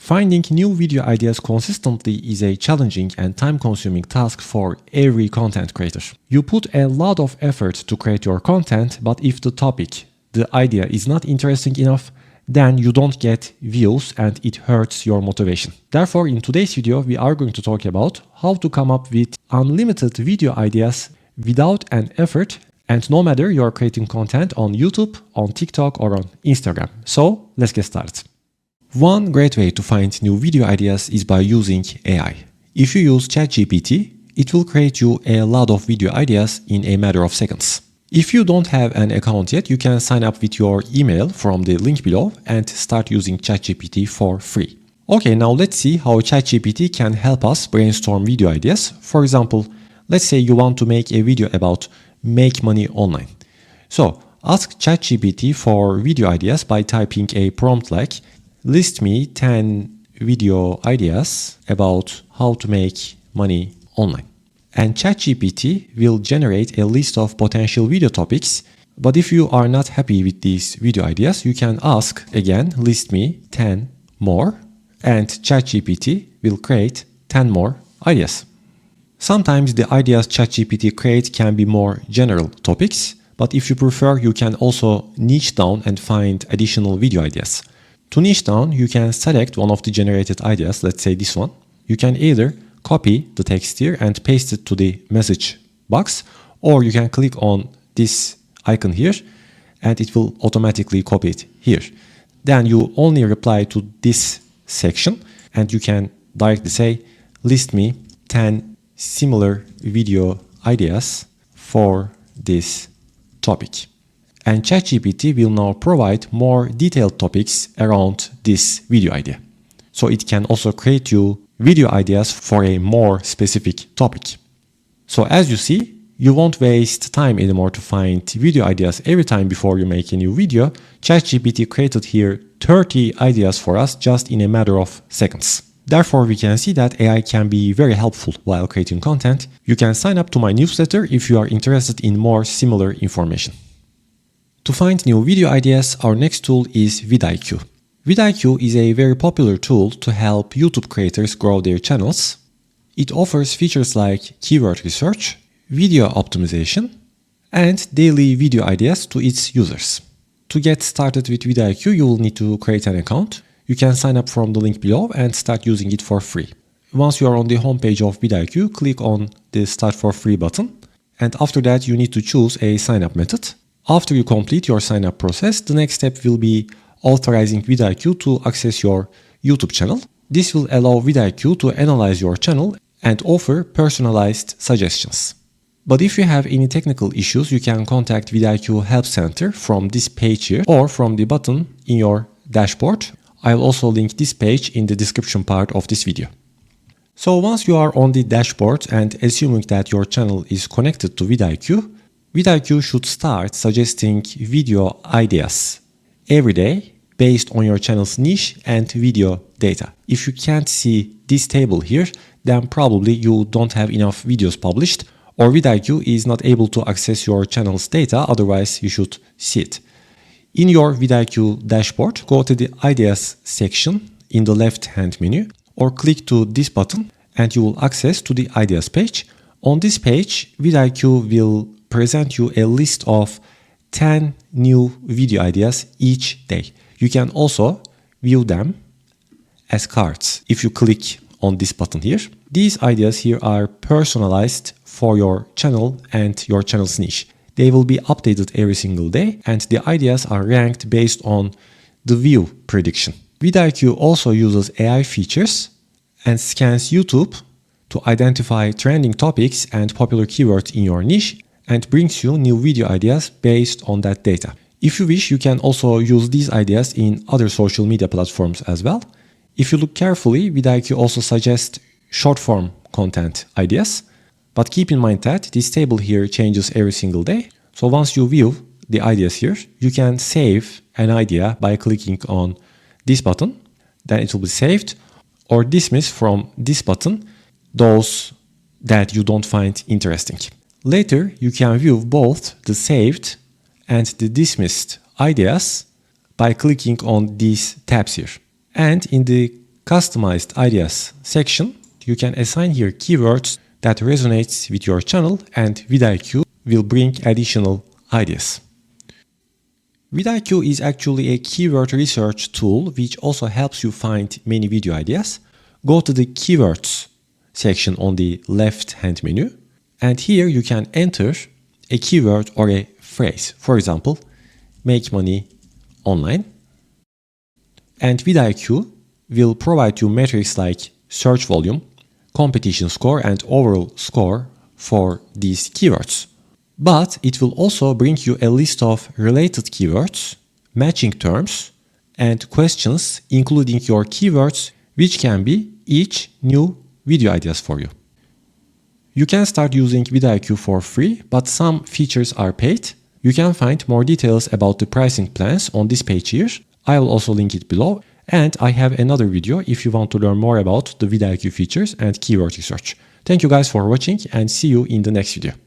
Finding new video ideas consistently is a challenging and time-consuming task for every content creator. You put a lot of effort to create your content, but if the topic, the idea is not interesting enough, then you don't get views and it hurts your motivation. Therefore, in today's video, we are going to talk about how to come up with unlimited video ideas without an effort, and no matter you're creating content on YouTube, on TikTok, or on Instagram. So let's get started. One great way to find new video ideas is by using AI. If you use ChatGPT, it will create you a lot of video ideas in a matter of seconds. If you don't have an account yet, you can sign up with your email from the link below and start using ChatGPT for free. Okay, now let's see how ChatGPT can help us brainstorm video ideas. For example, let's say you want to make a video about make money online. So ask ChatGPT for video ideas by typing a prompt like list me 10 video ideas about how to make money online. And ChatGPT will generate a list of potential video topics. But if you are not happy with these video ideas, you can ask again, list me 10 more, and ChatGPT will create 10 more ideas. Sometimes the ideas ChatGPT creates can be more general topics, but if you prefer, you can also niche down and find additional video ideas. To niche down, you can select one of the generated ideas, let's say this one. You can either copy the text here and paste it to the message box, or you can click on this icon here and it will automatically copy it here. Then you only reply to this section and you can directly say, list me 10 similar video ideas for this topic. And ChatGPT will now provide more detailed topics around this video idea. So it can also create you video ideas for a more specific topic. So as you see, you won't waste time anymore to find video ideas every time before you make a new video. ChatGPT created here 30 ideas for us just in a matter of seconds. Therefore, we can see that AI can be very helpful while creating content. You can sign up to my newsletter if you are interested in more similar information. To find new video ideas, our next tool is VidIQ. VidIQ is a very popular tool to help YouTube creators grow their channels. It offers features like keyword research, video optimization, and daily video ideas to its users. To get started with VidIQ, you will need to create an account. You can sign up from the link below and start using it for free. Once you are on the homepage of VidIQ, click on the Start for Free button, and after that you need to choose a sign-up method. After you complete your sign-up process, the next step will be authorizing VidIQ to access your YouTube channel. This will allow VidIQ to analyze your channel and offer personalized suggestions. But if you have any technical issues, you can contact VidIQ Help Center from this page here or from the button in your dashboard. I'll also link this page in the description part of this video. So once you are on the dashboard and assuming that your channel is connected to VidIQ, VidIQ should start suggesting video ideas every day based on your channel's niche and video data. If you can't see this table here, then probably you don't have enough videos published, or VidIQ is not able to access your channel's data, otherwise you should see it. In your VidIQ dashboard, go to the Ideas section in the left-hand menu, or click to this button and you will access to the Ideas page. On this page, VidIQ will present you a list of 10 new video ideas each day. You can also view them as cards if you click on this button here. These ideas here are personalized for your channel and your channel's niche. They will be updated every single day and the ideas are ranked based on the view prediction. VidIQ also uses AI features and scans YouTube to identify trending topics and popular keywords in your niche and brings you new video ideas based on that data. If you wish, you can also use these ideas in other social media platforms as well. If you look carefully, VidIQ also suggests short-form content ideas. But keep in mind that this table here changes every single day. So once you view the ideas here, you can save an idea by clicking on this button. Then it will be saved, or dismiss from this button those that you don't find interesting. Later, you can view both the saved and the dismissed ideas by clicking on these tabs here. And in the Customized ideas section, you can assign here keywords that resonates with your channel, and VidIQ will bring additional ideas. VidIQ is actually a keyword research tool which also helps you find many video ideas. Go to the keywords section on the left-hand menu, and here you can enter a keyword or a phrase. For example, make money online. And VidIQ will provide you metrics like search volume, competition score, and overall score for these keywords. But it will also bring you a list of related keywords, matching terms, and questions including your keywords, which can be each new video ideas for you. You can start using VidIQ for free, but some features are paid. You can find more details about the pricing plans on this page here. I will also link it below. And I have another video if you want to learn more about the VidIQ features and keyword research. Thank you guys for watching, and see you in the next video.